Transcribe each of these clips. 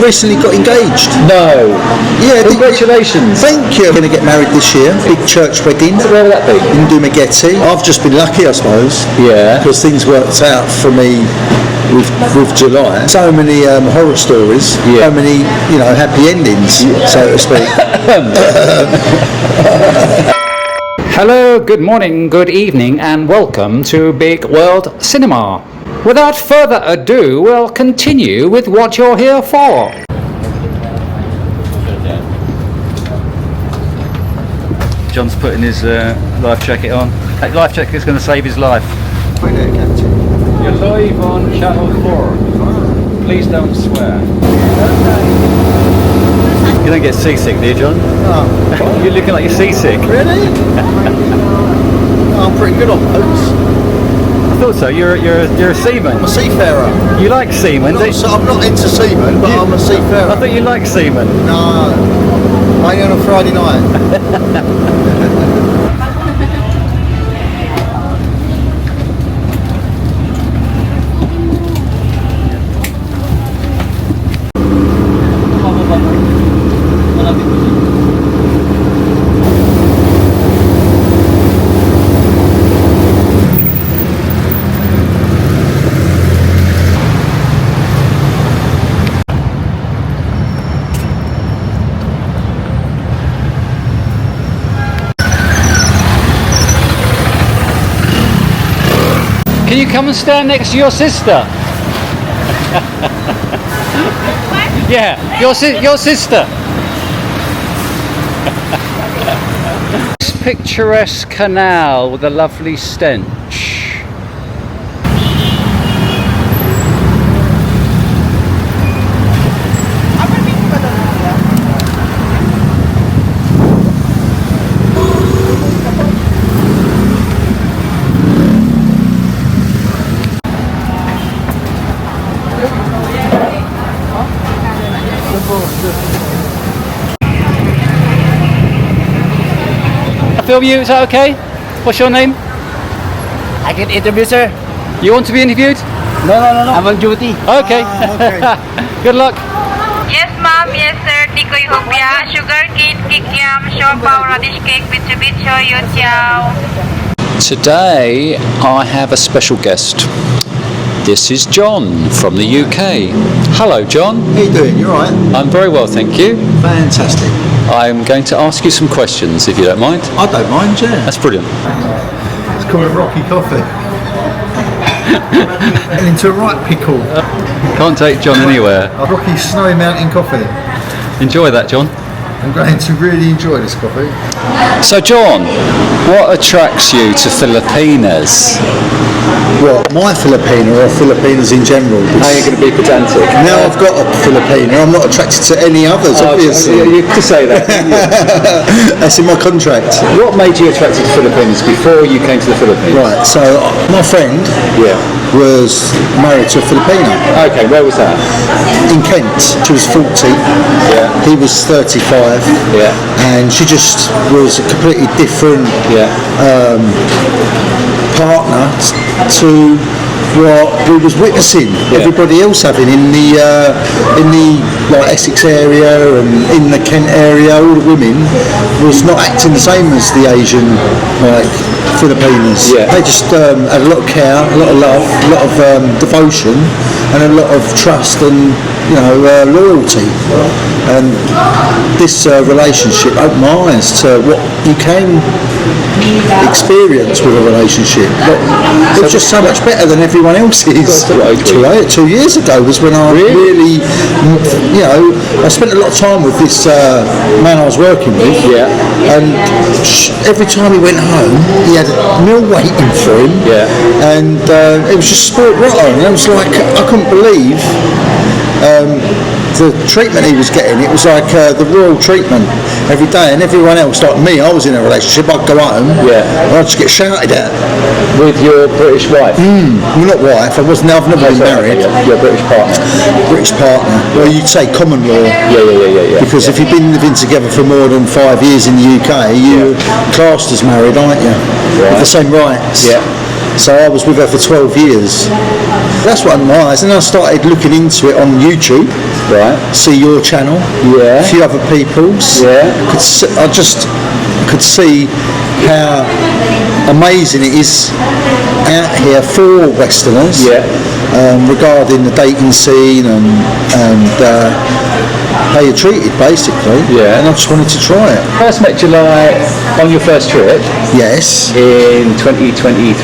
Recently got engaged. No. Yeah. Congratulations. Thank you. Going to get married this year. Big church wedding. Where would that be? In Dumagetti. I've just been lucky, I suppose. Yeah. Because things worked out for me with July. So many horror stories. Yeah. So many, happy endings, so to speak. Hello, good morning, good evening, and welcome to Bigg World Cinema. Without further ado, we'll continue with what you're here for. John's putting his life jacket on. That life jacket is going to save his life. Hi there, Captain. You're live on Channel 4. Please don't swear. You don't get seasick, do you, John? Oh. You're looking like you're seasick. Really? I'm pretty good on boats. I thought so. You're a seaman. I'm a seafarer. You like seamen? I'm not into seamen, but I'm a seafarer. I thought you liked seamen. No, only on a Friday night. Can you come and stand next to your sister? Yeah, your sister. This picturesque canal with a lovely stench. Film you, is that okay? What's your name? I can interview, sir. You want to be interviewed? No. I'm on duty. Okay. Good luck. Yes, ma'am. Yes, sir. Tikoy hopia, sugar cane, kikiam, siopaw, radish cake, bitcho, yotiao. Today I have a special guest. This is John from the UK. Hello, John. How you doing? You alright? I'm very well, thank you. Fantastic. I'm going to ask you some questions, if you don't mind. I don't mind, yeah. That's brilliant. It's called a Rocky Coffee. And into a right pickle. Can't take John anywhere. A Rocky Snowy Mountain Coffee. Enjoy that, John. I'm going to really enjoy this coffee. So, John, what attracts you to Filipinas? Well, my Filipina or Filipinas in general. How are you going to be pedantic? Now I've got a Filipina, I'm not attracted to any others, obviously. You could say that. That's in my contract. What made you attracted to Filipinas before you came to the Philippines? Right, so my friend was married to a Filipina. Okay, where was that? In Kent. She was 40, he was 35, and she just was a completely different partner to what we was witnessing everybody else having in the like Essex area and in the Kent area. All the women was not acting the same as the Asian Filipinas. They just had a lot of care, a lot of love, a lot of devotion, and a lot of trust and loyalty. And this relationship opened my eyes to what you can experience with a relationship. It was just so much better than everyone else's. 2 years ago was when I really I spent a lot of time with this man I was working with, and every time he went home he had a meal waiting for him, and it was just sport rotten. And I was like, I couldn't believe the treatment he was getting. It was like the royal treatment every day, and everyone else, like me, I was in a relationship, I'd go home and I'd just get shouted at. With your British wife? Well, not wife, I've never been married. Your British partner? British partner. Well, you'd say common law. Yeah. Because if you've been living together for more than 5 years in the UK, you're classed as married, aren't you? With the same rights. So I was with her for 12 years. That's what I'm nice. And I started looking into it on YouTube. Right. See your channel. Yeah. A few other people's. Yeah. I just could see how amazing it is out here for Westerners. Yeah. Regarding the dating scene and how you're treated, basically. Yeah. And I just wanted to try it. First met July on your first trip Yes. in 2023.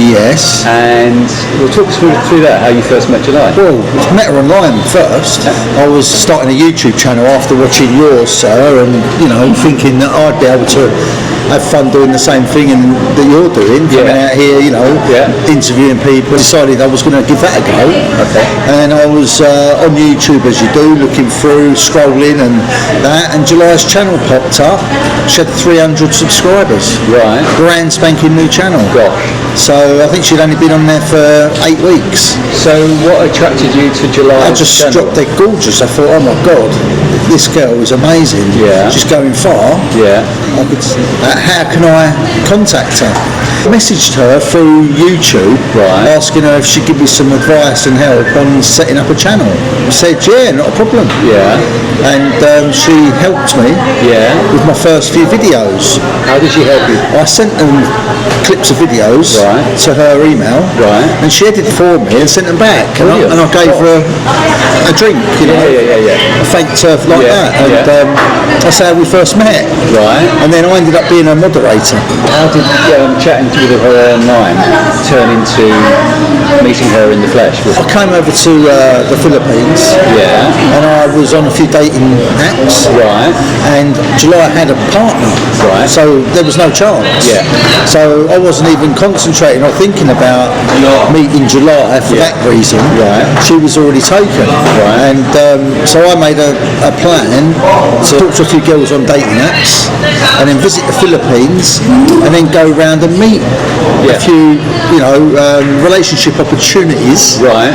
Yes. And we'll talk through that, how you first met July. Well, I met her online first. I was starting a YouTube channel after watching yours, sir, and thinking that I'd be able to have fun doing the same thing that you're doing, coming out here, interviewing people. Decided I was going to give that a go. Okay. And I was on YouTube, as you do, looking through, scrolling and that, and July's channel popped up. She had 300 subscribers. Right. Brand spanking new channel. Gosh. So I think she'd only been on there for 8 weeks. So what attracted you to July? I just dropped dead gorgeous. I thought, oh my God, this girl is amazing. Yeah. She's going far. Yeah. How can I contact her? I messaged her through YouTube, Right. asking her if she'd give me some advice and help on setting up a channel. I said, yeah, not a problem. Yeah. And she helped me with my first few videos. How did she help you? I sent them clips of videos to her email, and she edited for me and sent them back. And I gave her a drink, I thanked her like that. And that's how we first met. Right. And then I ended up being a moderator. How did chatting with her online turn into meeting her in the flesh? I came over to the Philippines, Yeah. and I was on a few dating apps, Right. and July had a partner, Right. so there was no chance. Yeah. So I wasn't even concentrating or thinking about meeting July for that reason. Right. She was already taken. Right. And so I made a plan to talk to a few girls on dating apps, and then visit the Philippines, and then go around and meet a few, relationship opportunities. Right.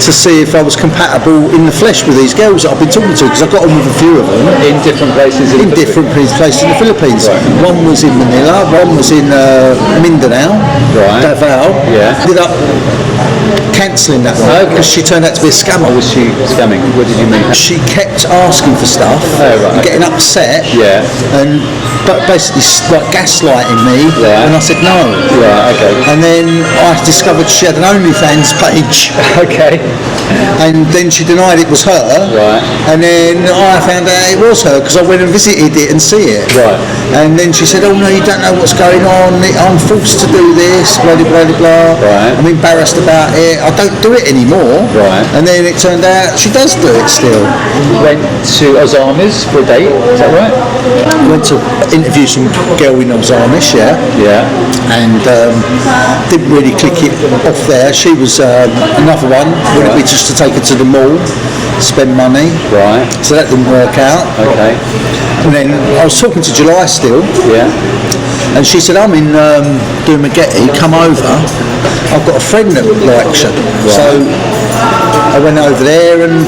To see if I was compatible in the flesh with these girls that I've been talking to, because I got on with a few of them. In different places In different places in the Philippines. Right. One was in Manila, one was in Mindanao, Right. Davao. Yeah. Ended up cancelling that one because she turned out to be a scammer. Was she scamming? What did you mean? She kept asking for stuff, right. and getting upset, Yeah. and but basically like gaslighting me, Yeah. and I said no. Right. Okay. And then I discovered she had an OnlyFans page. Okay. And then she denied it was her. Right. And then I found out it was her because I went and visited it and see it. Right. And then she said, oh no, you don't know what's going on. I'm forced to do this, blah, blah, blah, blah. Right. I'm embarrassed about it. I don't do it anymore. Right. And then it turned out she does do it still. Went to Osama's for a date. Is that right? Went to interview some girl in Ozamish, Yeah. and didn't really click it off there. She was another one, wanted me just to take her to the mall, spend money. Right. So that didn't work out. Okay. And then I was talking to July still, Yeah. and she said, I'm in Dumaguete, come over. I've got a friend that likes you. So I went over there and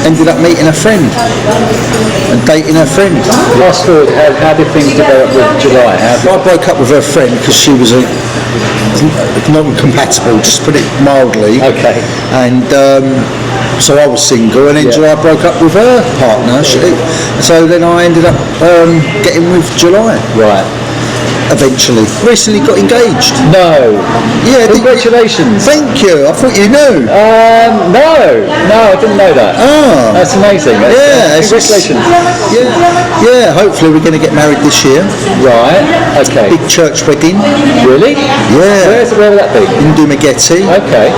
ended up meeting a friend and dating her friend. Fast forward, how did things develop with July? I broke up with her friend because she was non-compatible, just put it mildly. Okay. And so I was single, and then July broke up with her partner. So then I ended up getting with July. Right. Eventually. Recently got engaged. No. Yeah. Congratulations. Thank you. I thought you knew. No, I didn't know that. Oh. That's amazing. Congratulations. Yeah. Hopefully we're going to get married this year. Right. Okay. Big church wedding. Really? Yeah. Where will that be? In Dumaguete. Okay.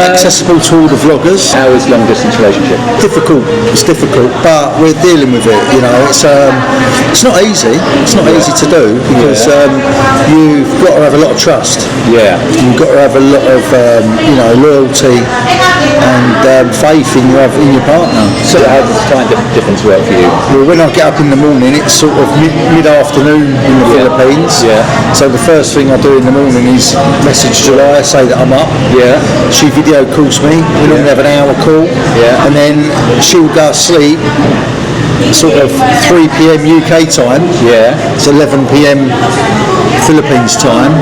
Accessible to all the vloggers. How is long distance relationship? Difficult. It's difficult, but we're dealing with it. It's not easy. It's not easy to do because you've got to have a lot of trust. Yeah. You've got to have a lot of loyalty and faith in your partner. So how does time difference work for you? Well, when I get up in the morning, it's sort of mid-afternoon in the Philippines. Yeah. So the first thing I do in the morning is message July, say that I'm up. Yeah. She video calls me. We normally have an hour call. Yeah. And then she'll go to sleep sort of 3 p.m. UK time. Yeah. It's 11 p.m. Philippines time,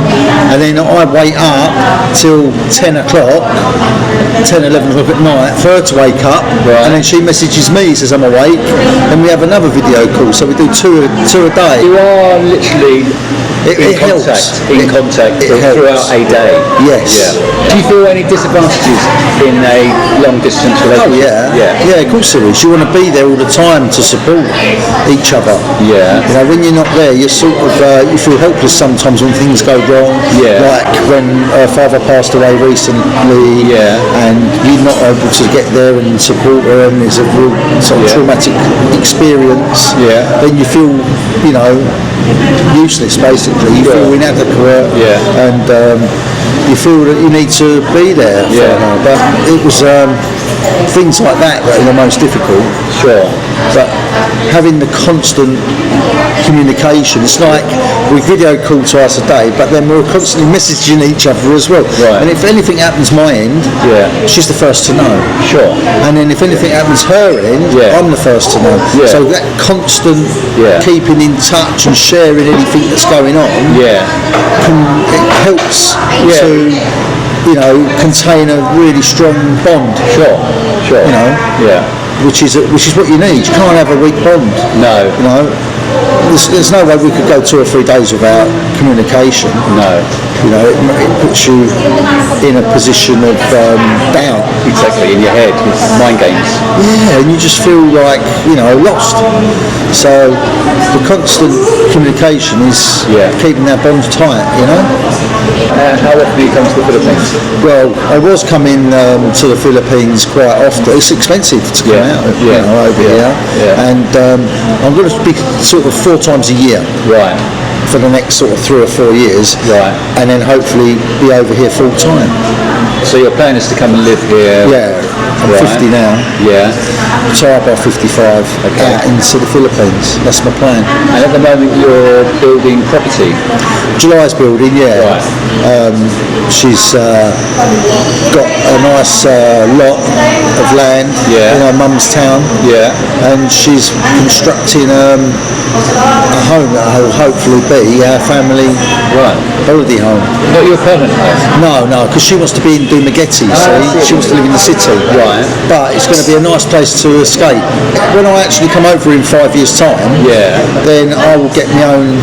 and then I wait up till 10 o'clock, 10, 11 o'clock at night for her to wake up, and then she messages me, says I'm awake, and we have another video call, so we do two a day. You are literally in contact throughout a day. Yes. Yeah. Do you feel any disadvantages in a long distance relationship? Oh yeah, of course there is. You want to be there all the time to support each other. Yeah. You know, when you're not there, you're sort of you feel helpless sometimes when things go wrong. Yeah. Like when her father passed away recently. Yeah. And you're not able to get there and support her, and it's a real sort of traumatic experience. Yeah. Then you feel, you know, useless basically. You feel inadequate. Yeah. And you feel that you need to be there for her. But it was things like that are the most difficult. Sure. But having the constant communication, it's like we video call twice a day, but then we're constantly messaging each other as well. Right. And if anything happens my end, she's the first to know. Sure. And then if anything happens her end, I'm the first to know. Yeah. So that constant keeping in touch and sharing anything that's going on, it helps to, you know, contain a really strong bond. Sure. You know. Yeah. Which is what you need. You can't have a weak bond. No. You know, there's no way we could go 2 or 3 days without communication. No. You know, it puts you in a position of doubt. Exactly, in your head, it's mind games. Yeah, and you just feel like, you know, lost. So the constant communication is keeping that bond tight, you know. How often do you come to the Philippines? Well, I was coming to the Philippines quite often. It's expensive to come out, you know, over here. Yeah. And I'm going to be sort of 4 times a year. Right. For the next sort of 3 or 4 years. Right. And then hopefully be over here full time. So your plan is to come and live here? Yeah. I'm 50 now. Yeah. Retire by 55 out into the Philippines. That's my plan. And at the moment you're building property? July's building, yeah. Right. She's got a nice lot of land in her mum's town. Yeah. And she's constructing a home that will hopefully be our family holiday home. Not your permanent home? No, because she wants to be in Dumaguete, she wants to live in the city. Right. But it's going to be a nice place to escape. When I actually come over in 5 years' time, then I will get my own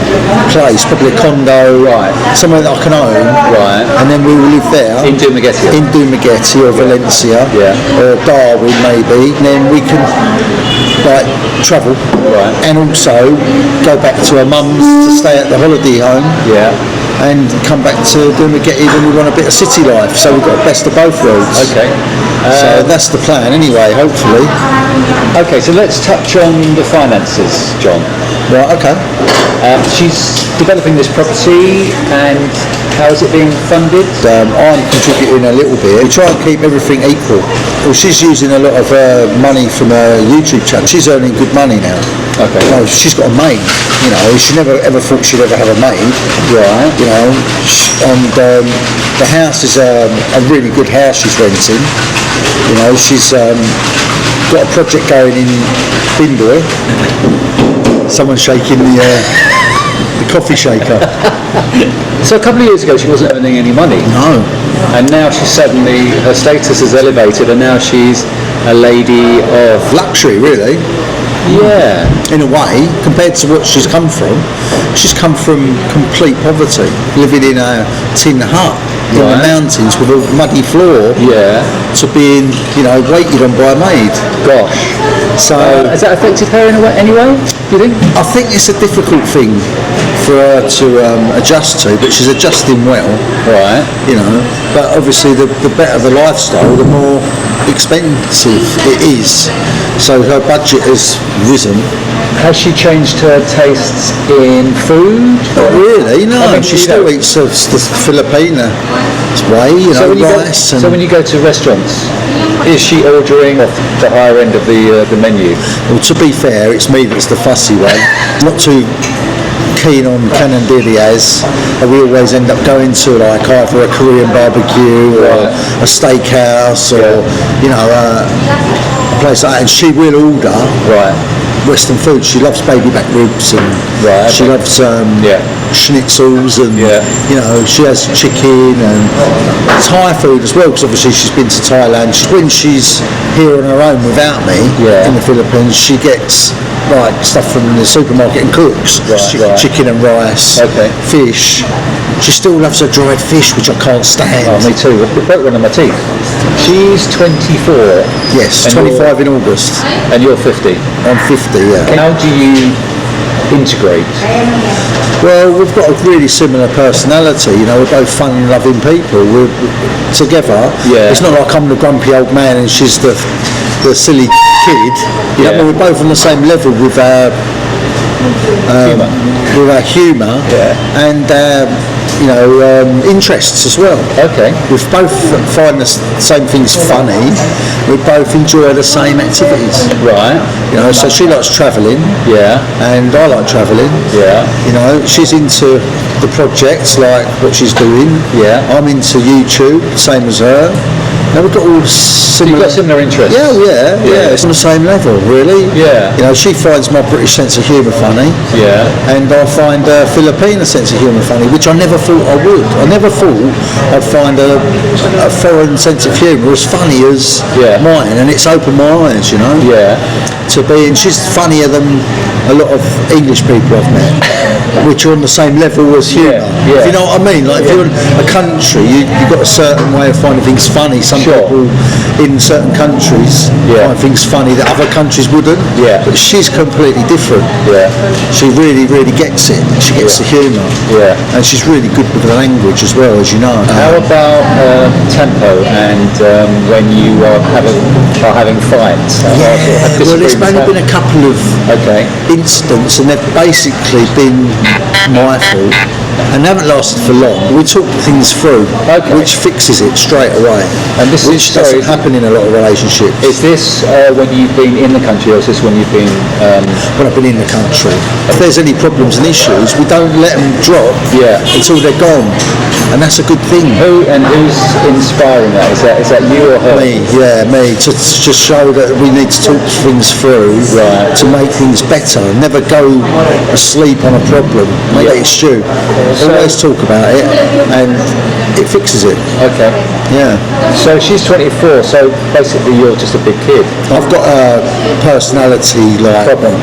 place, probably a condo, somewhere that I can own, and then we will live there. In Dumaguete? In Dumaguete or Valencia, or Darwin maybe, and then we can like travel, and also go back to her mum's to stay at the holiday home. And come back to Dumaguete when we want a bit of city life, so we've got best of both worlds. Okay. So that's the plan anyway, hopefully. Okay, so let's touch on the finances, John. Right, okay. She's developing this property, and how is it being funded? I'm contributing a little bit. We try and keep everything equal. Well, she's using a lot of money from her YouTube channel. She's earning good money now. Okay. You know, she's got a maid. You know, she never ever thought she'd ever have a maid. Right. You know, and the house is a really good house she's renting. You know, she's got a project going in Bigg. Someone's shaking the coffee shaker. So a couple of years ago she wasn't earning any money. No. And now she's suddenly, her status is elevated, and now she's a lady of luxury, really. Yeah. In a way, compared to what she's come from complete poverty, living in a tin hut in the mountains with a muddy floor. Yeah. To being, you know, waited on by a maid. Gosh. So has that affected her in any way? Do you think? I think it's a difficult thing for her to adjust to, but she's adjusting well. Right. You know, but obviously the better the lifestyle, the more expensive it is. So her budget has risen. Has she changed her tastes in food? Not really, no. I mean, she still eats the Filipina way, you know, rice. So when you go to restaurants, is she ordering off the higher end of the menu? Well, to be fair, it's me that's the fussy one. Not too keen on canandillas. We always end up going to like either a Korean barbecue or a steakhouse or you know a place like that, and she will order Western food. She loves baby back ribs, and she loves schnitzels, and you know, she has chicken and Thai food as well, because obviously she's been to Thailand. When she's here on her own without me in the Philippines, she gets like stuff from the supermarket and cooks. Chicken and rice, fish. She still loves her dried fish, which I can't stand. Oh, me too. I broke one of my teeth. She's 24. Yes, 25 in August. And you're 50. I'm 50, yeah. How do you integrate? Well, we've got a really similar personality. You know, we're both fun-loving people. We're together. Yeah. It's not like I'm the grumpy old man and she's the silly kid. You know, we're both on the same level with our humour and you know, interests as well. Okay. We both find the same things funny. We both enjoy the same activities. Right. You know, so she likes travelling. Yeah. And I like travelling. Yeah. You know, she's into the projects like what she's doing. Yeah. I'm into YouTube, same as her. Now we've got all similar. You've got similar interests. Yeah. It's on the same level, really. Yeah. You know, she finds my British sense of humour funny. Yeah. And I find a Filipina sense of humour funny, which I never thought I would. I never thought I'd find a foreign sense of humour as funny as mine, and it's opened my eyes, you know. Yeah. To be, and she's funnier than a lot of English people I've met, which are on the same level as humour. Yeah. You know what I mean? Like if you're in a country, you've got a certain way of finding things funny. Some people in certain countries find things funny that other countries wouldn't. Yeah. But she's completely different. Yeah. She really, really gets it. She gets the humour. Yeah. And she's really good with the language as well, as you know. How about tempo and when you are having fights? Well, there's only been a couple of incidents, and they've basically been my fault, and they haven't lasted for long. We talk things through, which fixes it straight away, and which doesn't happen in a lot of relationships. Is this when you've been in the country, or is this when you've been... When I've been in the country. If there's any problems and issues, we don't let them drop until they're gone, and that's a good thing. Who's inspiring that? Is that you or her? Me, me. To just show that we need to talk things through to make things better. Never go asleep on a problem. Make it stew. Always talk about it, and it fixes it. Okay. Yeah. So she's 24. So basically, you're just a big kid. I've got a personality like problem.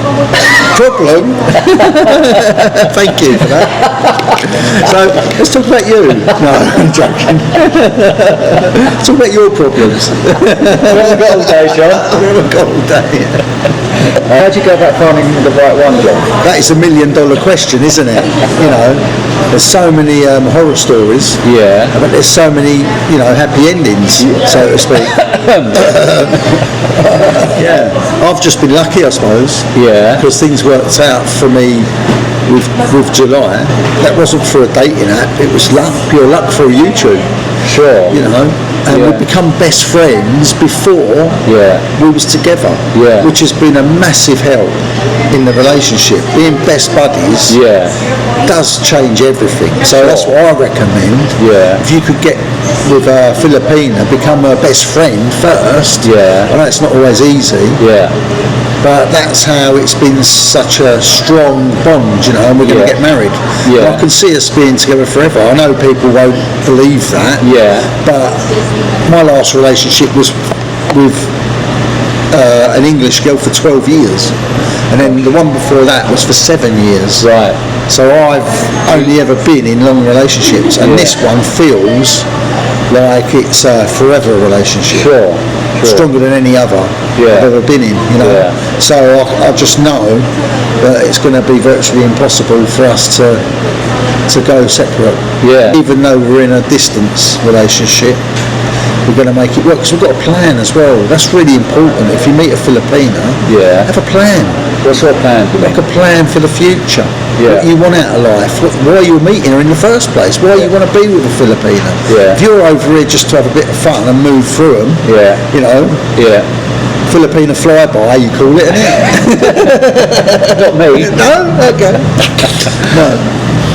Thank you for that. So let's talk about you. No, I'm joking. Talk about your problems. We haven't got all day, John. We haven't got all day. How do you go about finding the right one, John? That is $1 million question, isn't it? You know, there's so many horror stories. Yeah. But there's so many, you know, happy endings, so to speak. Yeah. I've just been lucky, I suppose. Yeah. Because things worked out for me with July. That wasn't for a dating app. It was luck, pure luck for YouTube. Sure. You know. And we become best friends before we was together, which has been a massive help in the relationship. Being best buddies does change everything. So that's what I recommend. If you could get with a Filipina, become her best friend first. I know it's not always easy. But that's how it's been such a strong bond, you know, and we're going to get married. I can see us being together forever. I know people won't believe that, but my last relationship was with an English girl for 12 years, and then the one before that was for 7 years. Right. So I've only ever been in long relationships, and this one feels like it's a forever relationship. Sure. Stronger than any other I've ever been in, you know. So I just know that it's going to be virtually impossible for us to go separate. Even though we're in a distance relationship, we're going to make it work, because we've got a plan as well. That's really important. If you meet a Filipina, have a plan. What sort of plan? Like a plan for the future. What you want out of life. Why you're meeting her in the first place. Why you want to be with a Filipina. If you're over here just to have a bit of fun and move through them, you know. Filipina flyby, you call it, isn't it? Not me. No? Okay. No.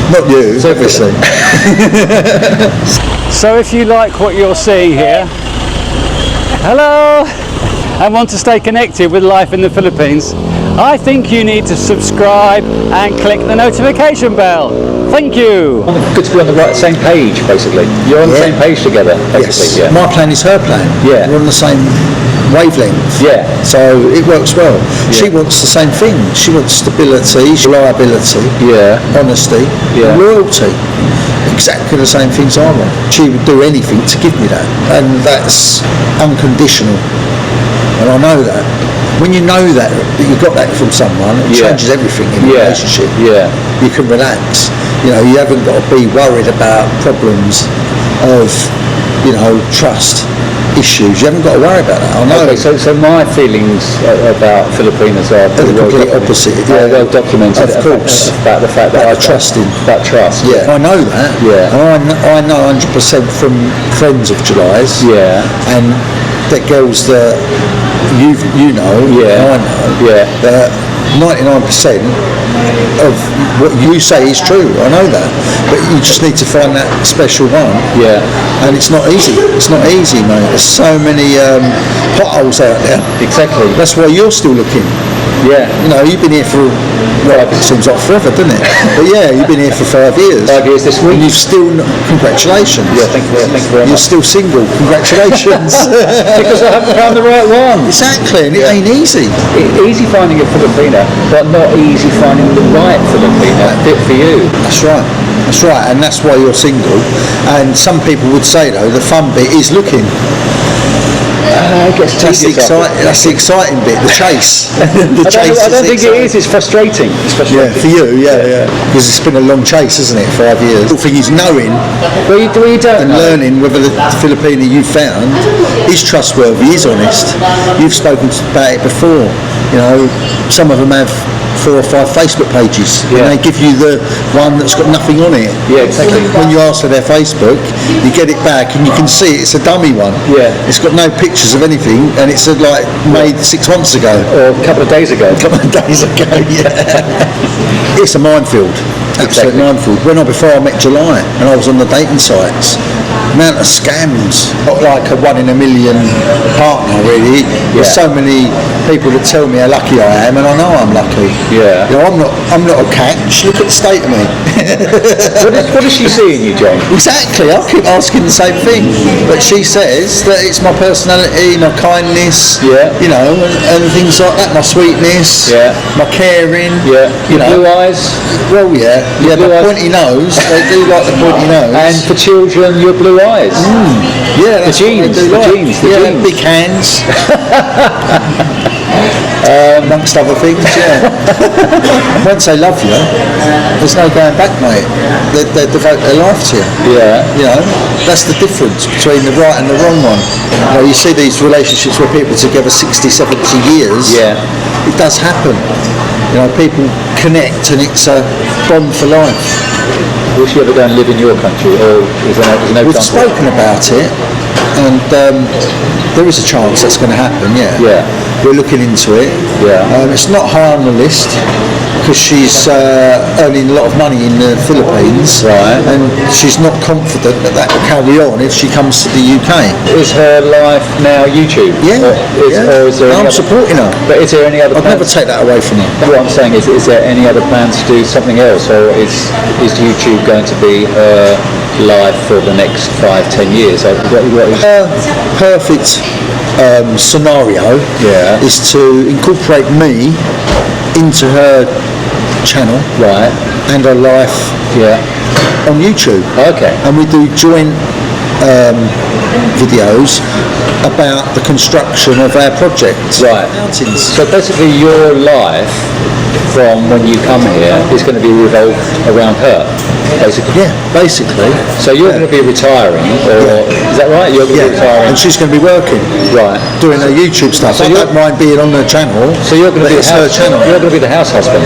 Not you, obviously. So if you like what you're seeing here, hello! and want to stay connected with life in the Philippines, I think you need to subscribe and click the notification bell. Thank you. Good to be on the same page, basically. You're on the same page together, basically. Yes. My plan is her plan. Yeah. We're on the same wavelength. Yeah. So it works well. She wants the same thing. She wants stability, reliability, honesty, and loyalty. Exactly the same things I want. She would do anything to give me that, and that's unconditional. And I know that. When you know that you got that from someone, it changes everything in a relationship. Yeah. You can relax. You know, you haven't got to be worried about problems of, you know, trust issues. You haven't got to worry about that. I know. Okay, so my feelings about Filipinas are the complete opposite. Well documented. Of course. About the fact that I trust in. That trust. Yeah, I know that. Yeah. And I know 100% from friends of July's. Yeah. And the girls that you know, I know, that 99% of what you say is true. I know that, but you just need to find that special one. Yeah, and it's not easy. It's not easy, mate. There's so many potholes out there. Exactly. That's why you're still looking. Yeah. You know, you've been here for, well, it seems like forever, doesn't it? But yeah, you've been here for 5 years. 5 years this week. And you've still, congratulations. Yeah, thank you very much. You're still single. Congratulations. Because I haven't found the right one. Exactly, and it ain't easy. Easy finding a Filipina, but not easy finding the right Filipina fit for you. That's right. That's right, and that's why you're single. And some people would say, though, the fun bit is looking. That's the exciting bit, the chase. I don't think it is. It's frustrating. Yeah, for you, because it's been a long chase, isn't it? 5 years. The thing is knowing and learning whether the Filipina you found is trustworthy, is honest. You've spoken about it before. You know, some of them have 4 or 5 Facebook pages, and they give you the one that's got nothing on it. Yeah, exactly. When you ask for their Facebook, you get it back and you can see it's a dummy one. Yeah. It's got no pictures of anything, and it's like made 6 months ago. Or a couple of days ago. It's a minefield. Absolute minefield. Before I met July, and I was on the dating sites, amount of scams. Not like a 1 in a million partner, really. There's so many people that tell me how lucky I am, and I know I'm lucky. Yeah. You know, I'm not a catch. Look at the state of me. What does she see in you, John? Exactly. I keep asking the same thing, but she says that it's my personality, my kindness. Yeah. You know, and things like that. My sweetness. Yeah. My caring. Yeah. Your blue eyes. Well, yeah. Yeah. My pointy nose. They do like the pointy nose. And for children, your blue eyes. Yeah. The genes. The genes. Big hands. Amongst other things, Once they love you, there's no going back, mate. They devote their life to you. Yeah. You know, that's the difference between the right and the wrong one. You know, you see these relationships where people are together 60, 70 years. Yeah. It does happen. You know, people connect and it's a bond for life. Will she ever go and live in your country, or is there no We've chance? spoken about it, and there is a chance that's going to happen. Yeah. We're looking into it. Yeah. It's not high on the list because she's earning a lot of money in the Philippines, right? And she's not confident that will carry on if she comes to the UK. Is her life now YouTube? Yeah. Or is there I'm supporting her. But is there any other? I'd never take that away from her. What I'm saying is there any other plans to do something else, or is YouTube going to be her life for the next 5-10 years? Perfect scenario is to incorporate me into her channel, right, and her life on YouTube. Okay. And we do joint videos about the construction of our projects. Right. Mountains. So basically your life from when you come here is going to be revolved around her, basically. Yeah, basically. So you're going to be retiring, or is that right? You're going to be retiring, and she's going to be working. Right. Doing her YouTube stuff. So I don't mind being on the channel. So you're going to be her channel. You're going to be the house husband.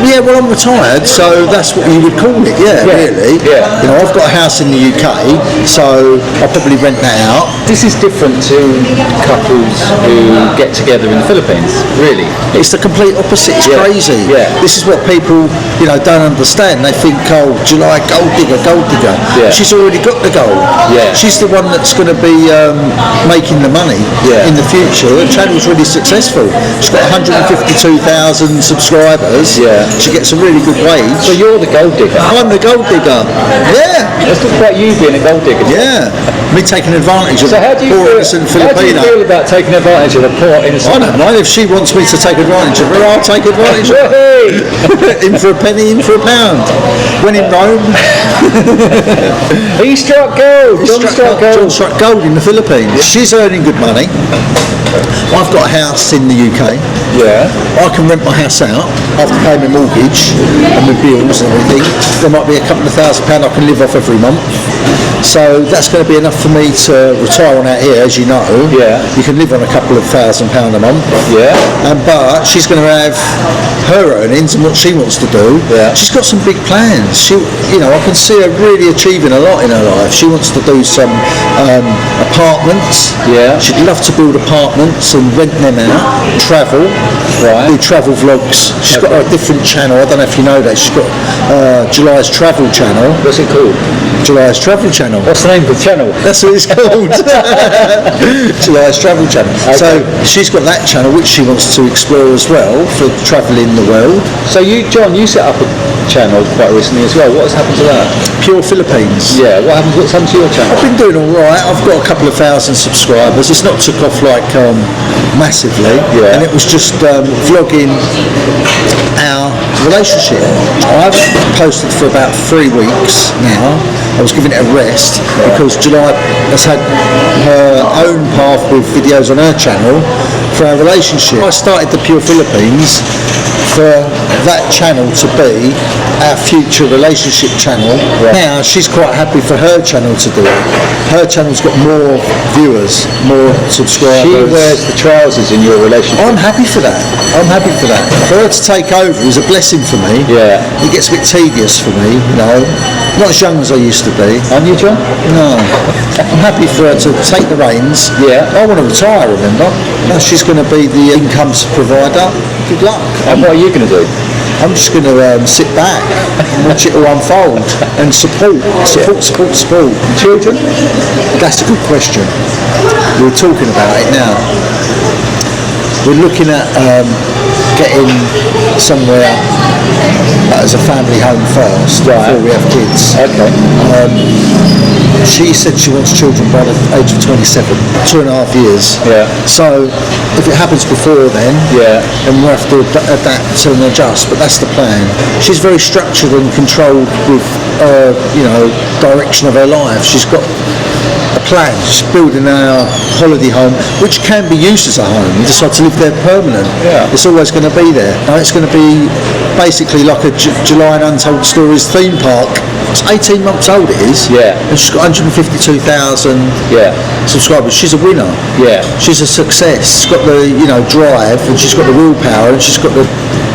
Yeah, well, I'm retired, so that's what you would call it. Yeah, really. Yeah. You know, I've got a house in the UK, so I'll probably rent that out. This is different to couples who get together in the Philippines, really. It's the complete opposite. It's Yeah. crazy. Yeah. This is what people, don't understand. They think, oh, July, gold digger, gold digger. Yeah. She's already got the gold. Yeah. She's the one that's going to be making the money Yeah. in the future. Her channel's really successful. She's got 152,000 subscribers. Yeah. She gets a really good wage. So you're the gold digger. I'm the gold digger. Yeah. Let's talk about you being a gold digger. Yeah. Me taking advantage of So how do you poor innocent feel? How do you Filipina. feel about taking advantage of the poor innocent? I don't mind. If she wants me to take advantage of her, I'll take advantage of her. Hey! In for a penny, in for a pound. When in Rome, He struck gold. John struck gold. John struck gold in the Philippines. She's earning good money. I've got a house in the UK. Yeah. I can rent my house out after paying my mortgage and my bills and everything. There might be a couple of £1,000 I can live off every month. So that's going to be enough for me to retire on out here, as you know. Yeah. You can live on a couple of £1,000 a month. Yeah. But she's going to have her earnings and what she wants to do. Yeah. She's got some big plans. I can see her really achieving a lot in her life. She wants to do some apartments. Yeah. She'd love to build apartments and rent them out, travel, Right. do travel vlogs. She's got a different channel. I don't know if you know that. She's got July's Travel Channel. What's it called? July's Travel Channel. What's the name of the channel? That's what it's called. July's Travel Channel. Okay. So she's got that channel which she wants to explore as well for travelling the world. So John, you set up a channel quite recently as well. What has happened to that? Pure Philippines. Yeah. What's happened to your channel? I've been doing all right. I've got a couple of thousand subscribers. It's not took off like massively. Yeah. And it was just vlogging our relationship. I haven't posted for about 3 weeks now. I was giving it a rest because July has had her own path with videos on her channel for our relationship. I started the Pure Philippines for that channel to be our future relationship channel. Now she's quite happy for her channel to do it. Her channel's got more viewers, more subscribers. She wears the trousers in your relationship. I'm happy for that. I'm happy for that. For her to take over is a blessing for me. Yeah. It gets a bit tedious for me, Not as young as I used to be. Aren't you, John? No. I'm happy for her to take the reins. Yeah. I want to retire, remember? Now she's going to be the income provider. Good luck. And what are you going to do? I'm just going to sit back and watch it all unfold and support. Children? That's a good question. We're talking about it now. We're looking at getting somewhere as a family home first before we have kids. Okay. She said she wants children by the age of 27, 2.5 years. Yeah. So if it happens before then, Yeah. then we'll have to adapt and adjust. But that's the plan. She's very structured and controlled with, direction of her life. She's got a plan. She's building our holiday home, which can be used as a home. You decide to live there permanent. Yeah. It's always going to be there. Now it's going to be basically like a July and Untold Stories theme park. It's 18 months old it is. Yeah. And she's got 152,000 Yeah. subscribers. She's a winner. Yeah. She's a success. She's got the drive, and she's got the willpower, and she's got the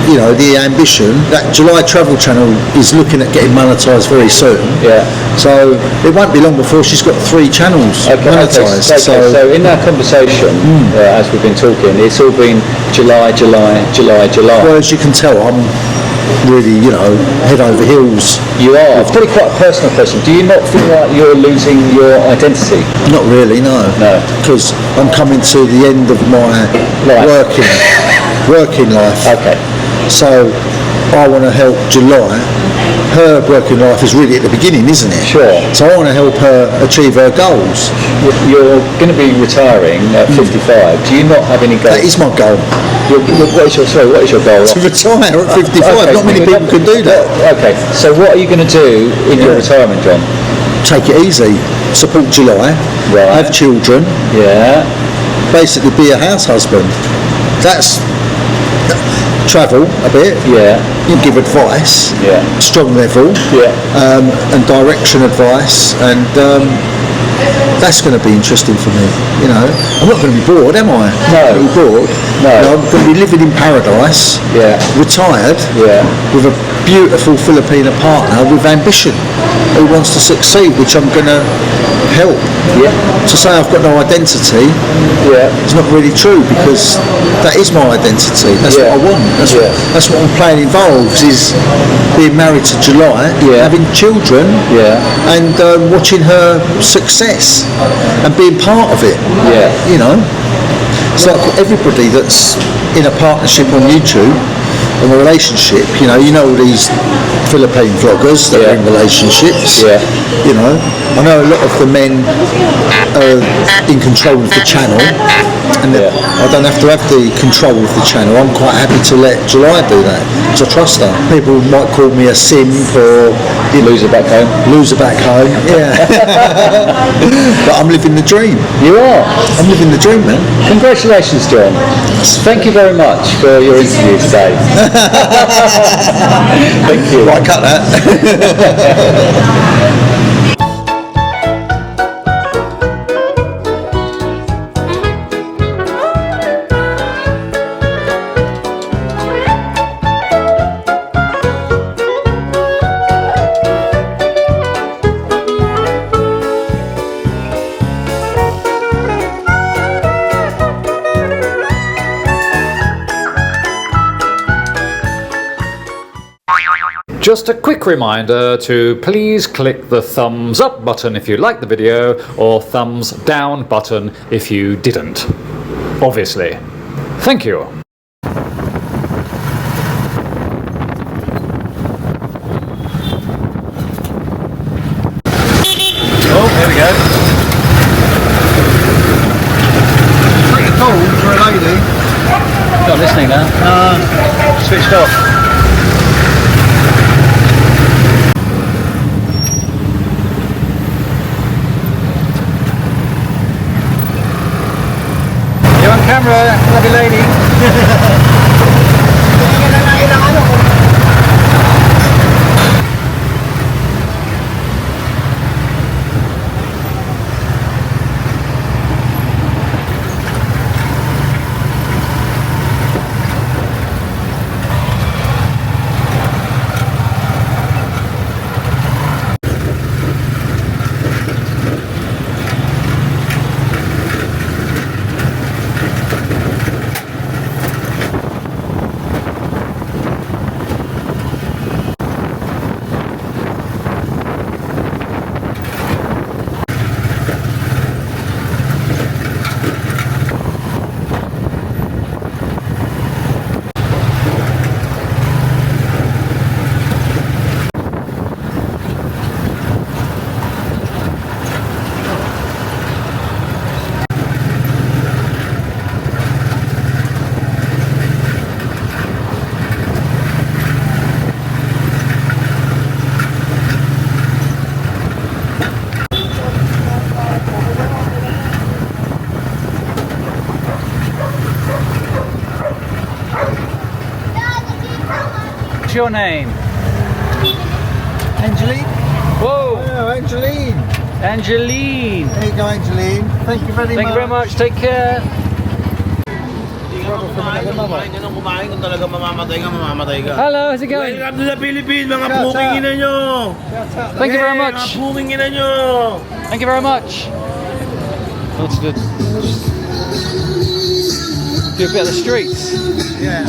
the ambition. That July Travel Channel is looking at getting monetised very soon. Yeah. So it won't be long before she's got 3 channels monetised. Okay. So in that conversation, as we've been talking, it's all been July. Well, as you can tell, I'm really, head over heels. You are. It's probably quite a personal question. Do you not feel like you're losing your identity? Not really, no. No. Because I'm coming to the end of my working life. Okay. So I want to help July. Her working life is really at the beginning, isn't it? Sure. So I want to help her achieve her goals. You're going to be retiring at 55. Do you not have any goals? That is my goal. What is your goal? To retire at 55. Okay. Not many people can do that. Okay. So what are you going to do in your retirement, John? Take it easy. Support July. Right. Have children. Yeah. Basically be a house husband. That's travel a bit. Yeah. You give advice. Yeah. Strong level. Yeah. And direction advice, and that's going to be interesting for me. I'm not going to be bored, am I? No. I'm not going to be bored. No. I'm going to be living in paradise. Yeah. Retired. Yeah. With a beautiful Filipina partner with ambition who wants to succeed, which I'm going to help. Yeah. To say I've got no identity, it's not really true, because that is my identity. That's what I want. That's what I'm playing involves, is being married to July, having children, and watching her success and being part of it. You know, it's like everybody that's in a partnership on YouTube, in a relationship, you know all these Philippine vloggers that are in relationships. You know, I know a lot of the men are in control of the channel, and I don't have to have the control of the channel. I'm quite happy to let July do that, because I trust her. People might call me a simp or Loser back home. Yeah. But I'm living the dream. You are. I'm living the dream, man. Congratulations, John. Thank you very much for your interview today. Thank you. Right, cut that. Just a quick reminder to please click the thumbs up button if you liked the video, or thumbs down button if you didn't. Obviously. Thank you. Oh, there we go. Pretty cool for a lady. Not listening now. Switched off. You're on camera, lovely lady. What's your name? Angeline? Whoa! Oh, Angeline. Angeline! There you go, Angeline. Thank you very much. Thank you very much, take care. Hello, how's it going? Welcome to the Philippines, mga puking ina nyo! Thank you very Mga much. puking ina nyo! Thank you very much. Let's do a bit of the streets. Yeah.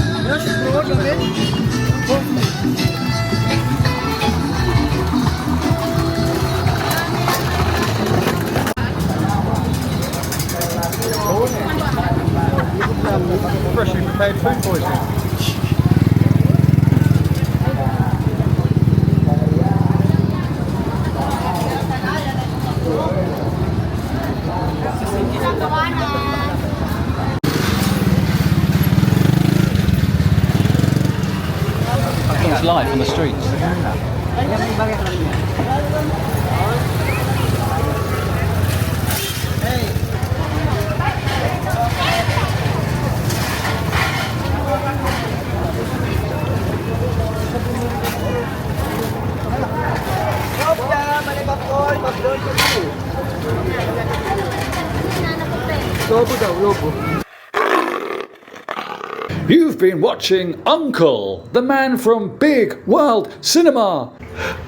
Freshly prepared food poisoning. It's life on the streets. You've been watching Uncle, the man from Bigg World Cinema.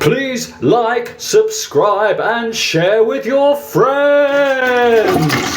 Please like, subscribe and share with your friends.